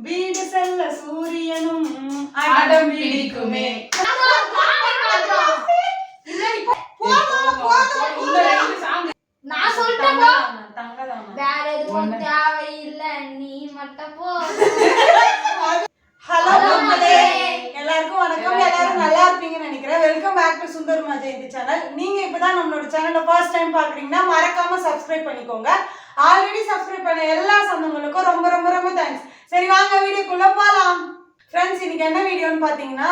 வீடு செல்ல சூரியனும் ஆடம் பிடிக்குமே. நான் சொல்லிட்டேன் வேற எதுவும் தேவையில்லை நீ மட்டும் போ. ஹலோ மக்களே, எல்லாருக்கும் வணக்கம். எல்லாரும் நல்லா இருப்பீங்கன்னு நினைக்கிறேன். Welcome back to Sundarma Jayanthi channel. நீங்க இப்பதான் நம்மளோட சேனலை ஃபர்ஸ்ட் டைம் பாக்குறீங்கன்னா மறக்காம சப்ஸ்கிரைப் பண்ணிக்கோங்க. ஆல்ரெடி சப்ஸ்கிரைப் பண்ண எல்லா சொந்தங்களுக்கும் ரொம்ப ரொம்ப ரொம்ப தேங்க்ஸ். சரி வாங்க வீடியோக்குள்ள போலாம். ஃப்ரெண்ட்ஸ், இன்னைக்கு என்ன வீடியோன்னு பார்த்தீங்கன்னா,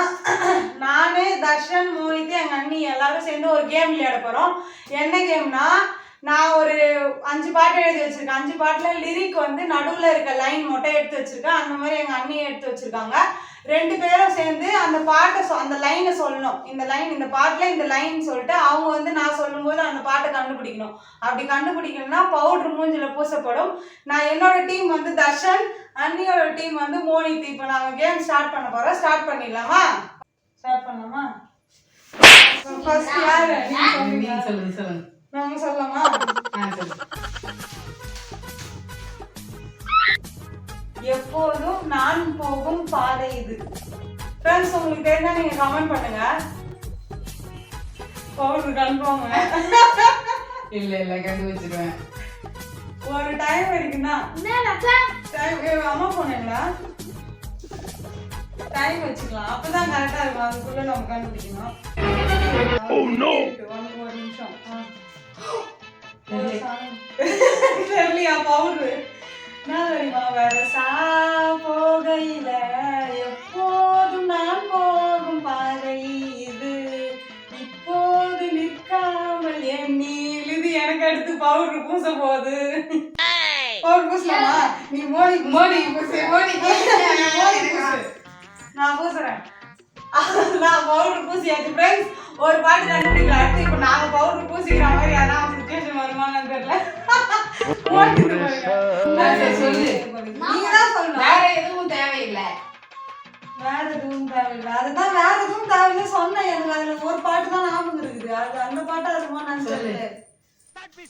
நானு தர்ஷன் மோனித்து எங்கள் அண்ணி எல்லாரும் சேர்ந்து ஒரு கேம் விளையாட போகிறோம். என்ன கேம்னா, நான் ஒரு 5 பாட்டு எழுதி வச்சிருக்கேன். 5 பாட்டில் லிரிக் வந்து நடுவில் இருக்க லைன் மட்டும் எடுத்து வச்சிருக்கேன். அந்த மாதிரி எங்கள் அண்ணியை எடுத்து வச்சிருக்காங்க. 2 பேரும் சேர்ந்து அந்த பாட்டை அந்த லைனை சொல்லணும். இந்த பாட்டில் இந்த லைன் சொல்லிட்டு அவங்க வந்து நான் சொல்லும்போது அந்த பாட்டை கண்டுபிடிக்கணும். அப்படி கண்டுபிடிக்கணும்னா பவுடர் மூஞ்சில் பூசப்படும். நான் என்னோட டீம் வந்து தர்ஷன், அண்ணியோட டீம் வந்து மோனித்து. இப்போ நாங்கள் கேம் ஸ்டார்ட் பண்ண போகிறோம். ஸ்டார்ட் பண்ணிடலாமா? ஸ்டார்ட் பண்ணலாமா? ஃபர்ஸ்ட் யாரு? சொல்லுங்க. நாம சொல்லலாமா? எப்போதும் நான் போகும் பாதை இது. ஃப்ரெண்ட்ஸ், உங்களுக்கு தெரிஞ்சா நீங்க கமெண்ட் பண்ணுங்க. Powder confirm. இல்ல கண்டுபிடிச்சிருவேன். ஒரு டைம் இருக்குன்னா அம்மா போனீங்களா? டைம் வச்சுக்கலாம், அப்பதான் கரெக்டா இருக்கும். அதுக்குள்ள நம்ம கண்டுபிடிக்கணும். ஒரு நிமிஷம். தெரியலையா பவுடரு? நான் தெரியுமா? வரசா போகையில எப்போதும் நான் போகும் பாதை இது, இப்போது நிற்காமல் என் நீளுது. எனக்கு அடுத்து பவுடர் பூச போகுது. பவுடர் பூசலாமா? நீ மோடி பூசு. நான் பூசுறேன். நான் பவுடர் பூசியாச்சு. ஃப்ரெண்ட்ஸ், ஒரு பாட்டு கண்டுபிடிக்கல. அடுத்து இப்போ நாங்க பவுடர் பூசிக்கிற மாதிரி யாராவது சுச்சுவேஷன் வருமானு தெரியல. நீங்க தான் சொல்லணும். வேற எதுவும் தேவையில்லை. வேற எதுவும் தேவையில்லை. அதுதான் வேற எதுவும் தேவையில்லை சொன்னேன். எனக்கு அதுல ஒரு பாட்டு தான் ஞாபகம் இருக்குது. அது அந்த பாட்டு அதுமா நான் சொல்லு.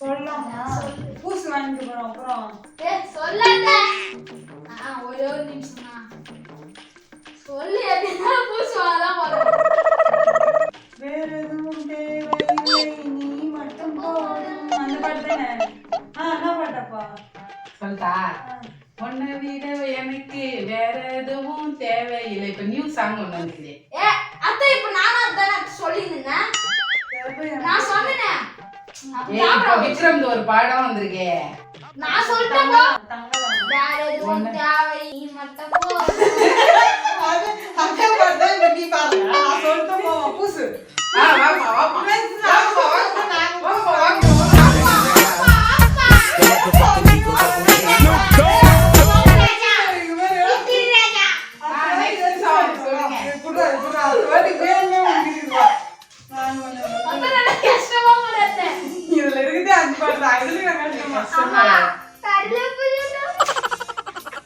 சொல்லலாமா? பூசு வாங்கிட்டு போறோம். அப்புறம் சொல்லாத. ஒரே ஒரு நிமிஷம் சொல்லு. எப்படின்னா பூசுவாதான் வரும். வேற எதுவும் தேவையில்லை நீ மட்டும் போதும். அந்த பாட்டு தானே? என்ன பாட்டப்பா? சொல்லிட்டா? உன்னை விட எனக்கு வேற எதுவும் தேவையில்லை. இப்ப நியூ சாங் ஒண்ணு வந்துருக்கே. அத்தை, இப்ப நானும் அதான் சொல்லிருந்தேன். நான் சொன்னேன். விக்ரம் ஒரு பாடம் வந்திருக்கே. நான் சொல்லிட்டேன். வேற எதுவும் தேவை நீ மட்டும் போ. அக்கா பாட்டு தான் நீ பாரு. நான் சொல்லிட்டேன் போ. பூசு.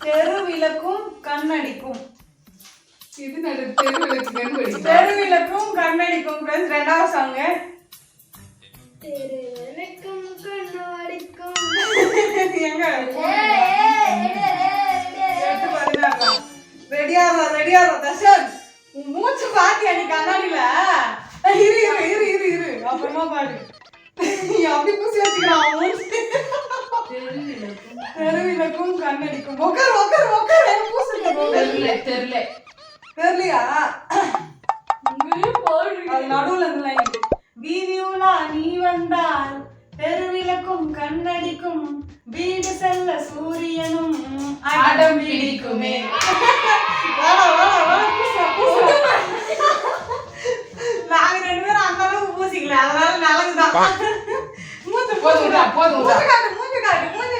தெருவிளக்கும் கண்ணடிக்கும். தெருவிளக்கும் கண்ணடிக்கும். ஃப்ரெண்ட்ஸ், 2வது சாங். தெருவிளக்கும் கண்ணடிக்கும். எங்க ரெடியா தர்ஷன், மூச்சு பாத்தியா நீ கண்ணாடியில? இரு அப்புறமா பாடு. அப்படி பூசி வச்சுக்கிறான். தெருவிளக்கும் கண்ணடிக்கும். உட்கார் தெரியலையா? அது நடுவுல இருந்து லைன். வீதியுலா நீ வந்தால் தெருவிளக்கும் கண்ணடிக்கும், வீடு செல்ல சூரியனும் ஆடம் பிடிக்குமே. நாங்க 2 பேரும் அந்த அளவுக்கு பூசிக்கல, அதனால நல்லதுதான். மூஞ்சு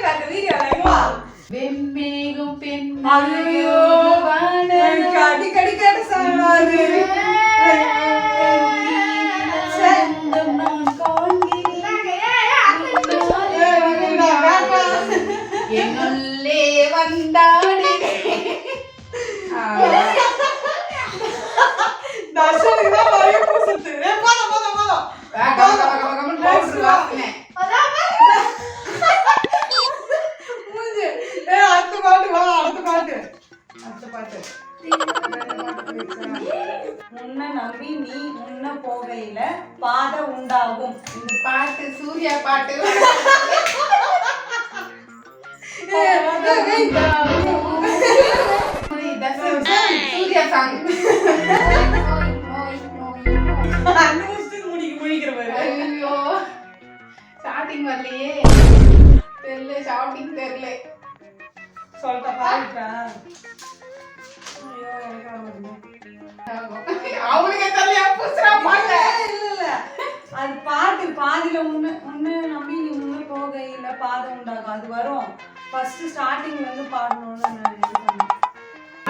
காட்டு வீடியோல. வெம்மேகும் பெண் ஐயோ, அடிக்கடி கேட்ட சார். என்னுள்ளே வந்தானே. தர்ஷனுக்கு தான் நிறைய பூசுது. போதும். மூஞ்சு அடுத்து பாட்டு சூர்யா சாங் அந்த விஷயத்துக்கு முடிக்கிற பாரு. ஐயோ ஸ்டார்டிங் வரலையே தெரியல ஷாப்பிங் தெரியல சொல்லிட்ட பாருப்பா. ஐயோ எனக்கு வர மாட்டேங்குது. அவனுக்கு தெரியல புதுசா பாட்டு இல்ல அது பாட்டு பாதியில உன்னை நம்பி நீ முன்ன போகையில பாதம் உண்டாகும் அது வரும். ஃபர்ஸ்ட் ஸ்டார்டிங்ல இருந்து பாடணும்னு நான் இது பண்ணேன்.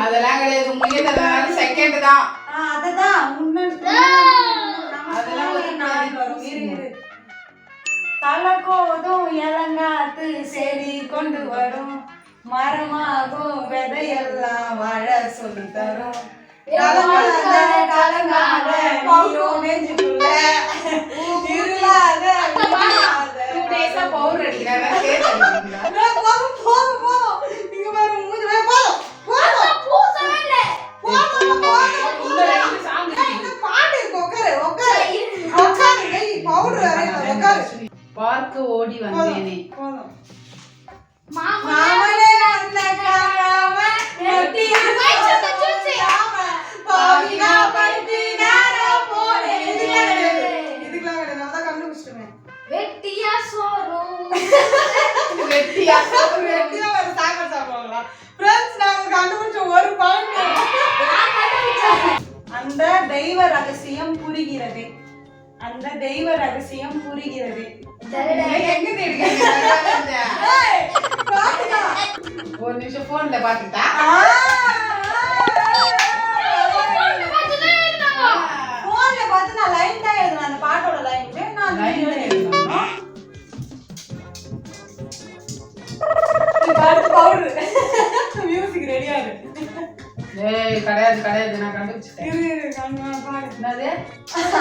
அதெல்லாம் கிடையாது உங்களுக்கு தெரியல செகண்ட் தான் அததான் உன்னை அதெல்லாம் ஒரு நாள் வரும். இரு தலக்கோதும் இளங்காத்து செடி கொண்டு வரும் மரமாகும் விதையெல்லாம் வாழ சொல்லி தரும் கலங்காத நீயும் நெஞ்சுக்குள்ள இருளாத டூ டேஸா பவுடர் அடிக்கிறாங்க போதும் இங்க பாரு மூஞ்சி வேற போதும் பூசவே இல்ல இந்த ரெண்டு சாங் பாட்டு இருக்கு உட்காரு பவுடர் வேற உட்காரு பார்க்க ஓடி வந்தேனே போதும் மாமா மாமனே அந்த காராம நெட்டி பாவினா படுத்தினாரோ போனே இதுக்கெல்லாம் கிடையாது நான் தான் கண்டுபிடிச்சிட்டேன். வெட்டியா சோறும் வெட்டியா வெட்டியா ஒரு சாக்கடை சாப்பிடுவாங்களா? ஃப்ரெண்ட்ஸ் நாங்க கண்டுபிடிச்ச ஒரு பாயிண்ட். அந்த தெய்வ ரகசியம் புரிகிறது. அந்த தெய்வ ரகசியம் புரிகிறது. எங்க தேடுங்க ஏய் பாத்துடா. ஒரு நிமிஷம் போன்ல பாத்துட்டா போன்ல பார்த்து நான் லைன் தான் எழுதுனேன் அந்த பாட்டோட லைன். நான் எழுதுனேன். பாட்டு பவுடர் மியூசிக் ரெடியா இருக்கு. ஏய் கிடையாது நான் கண்டுபிடிச்சிட்டேன் இரு கண்ணா பாடு. என்னது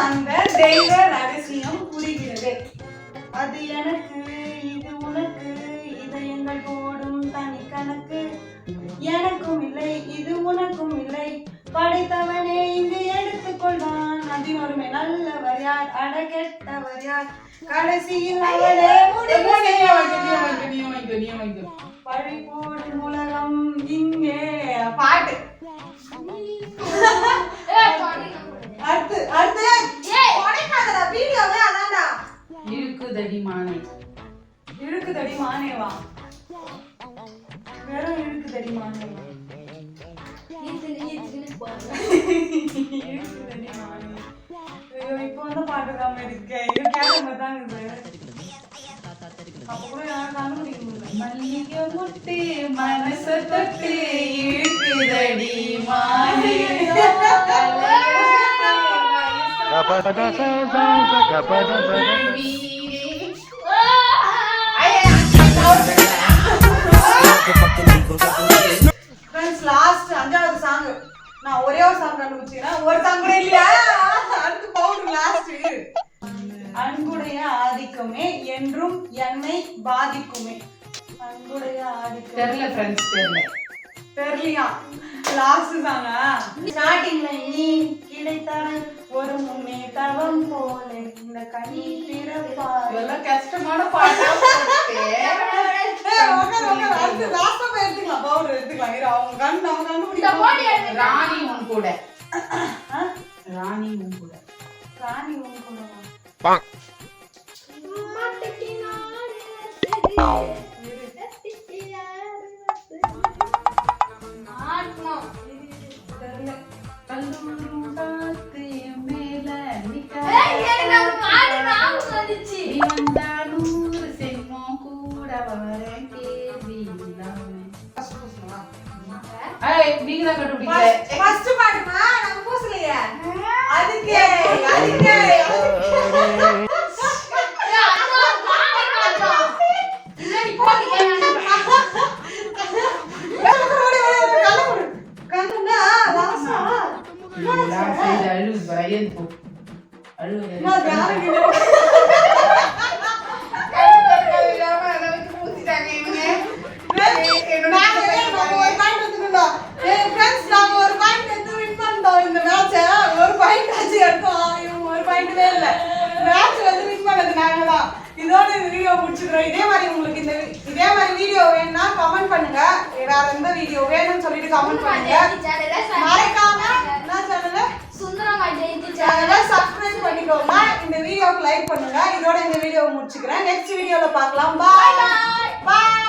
அந்த தெய்வ ரகசியம் புரிகிறது. அது எனக்கு இது உனக்கு இதயங்கள் போடும் தனி கணக்கு எனக்கும் இல்லை இது உனக்கும் இல்லை படைத்தவனே இங்கு எடுத்துக்கொள்வான் அப்படின்னு வருமே. நல்லவர் யார் அட கெட்டவர் யார் கடைசியில் அவளே பழி போடும் உலகம் இங்கே பாட்டு. அடுத்து உடைக்காதடா வீடியோவே அதான்டா. இருக்குதடி மானே இருக்குதடி மானேவா வெறும் இருக்குதடி மானேவா இருக்குதடி மானே. ஐயோ இப்போ வந்து பாட்டுதான் இருக்கு. இது கேட்கும் போது தான் இருக்கு. அப்ப கூட யாரும் கண்டுபிடிக்க முடியல. மல்லிகை முட்டு மனச தொட்டு இருக்குதடி மானே ஃப்ரெண்ட்ஸ் லாஸ்ட் 5வது சாங். நான் ஒரே ஒரு சாங் கண்டுபிடிச்சேன். ஒரு சாங் கூட இல்லையா? அடுத்து பவுடர் லாஸ்ட். அன்புடைய ஆதிக்கமே என்றும் என்னை பாதிக்குமே. அன்புடைய ஆதிக்கம் தெரியல ஃப்ரெண்ட்ஸ் தெரியலையா? லாஸ்ட் சாங்க. ஸ்டார்டிங்ல நீ கிடைத்தால் ஒரு முன்னே தவம் போல இந்த கனி பிறப்பா. இதெல்லாம் கஷ்டமான பாட்டா போட்டு அடுத்து லாஸ்டா போய் எடுத்துக்கலாம். பவுடர் எடுத்துக்கலாம். இரு அவங்க கண்டுபிடிக்க. ராணி உன் கூட ராணி உன் கூட ராணி உன் கூட நீங்க தான் கண்டுபிடிக்கல ஃபர்ஸ்ட் பாடுமா நம்ம பூசலையே அதுக்கு ஒரு பாயிண்ட் எடுத்தோம். இந்த மேட்ச ஒரு பாயிண்ட் ஆச்சு எடுத்தோம். இவங்க ஒரு பாயிண்ட் இதோட இந்த வீடியோ முடிச்சுக்கிறோம். இதே மாதிரி வீடியோ வேணும்னா கமெண்ட் பண்ணுங்க. வேற எந்த வீடியோ வேணும்னு சொல்லிட்டு கமெண்ட் பண்ணுங்க. மறக்காம என்ன சேனல் சுந்தரமா ஜெயந்தி சேனலை சப்ஸ்கிரைப் பண்ணிக்கோங்க. இந்த வீடியோக்கு லைக் பண்ணுங்க. இதோட இந்த வீடியோவை முடிச்சுக்கிறேன். நெக்ஸ்ட் வீடியோல பார்க்கலாம். பாய் பாய்.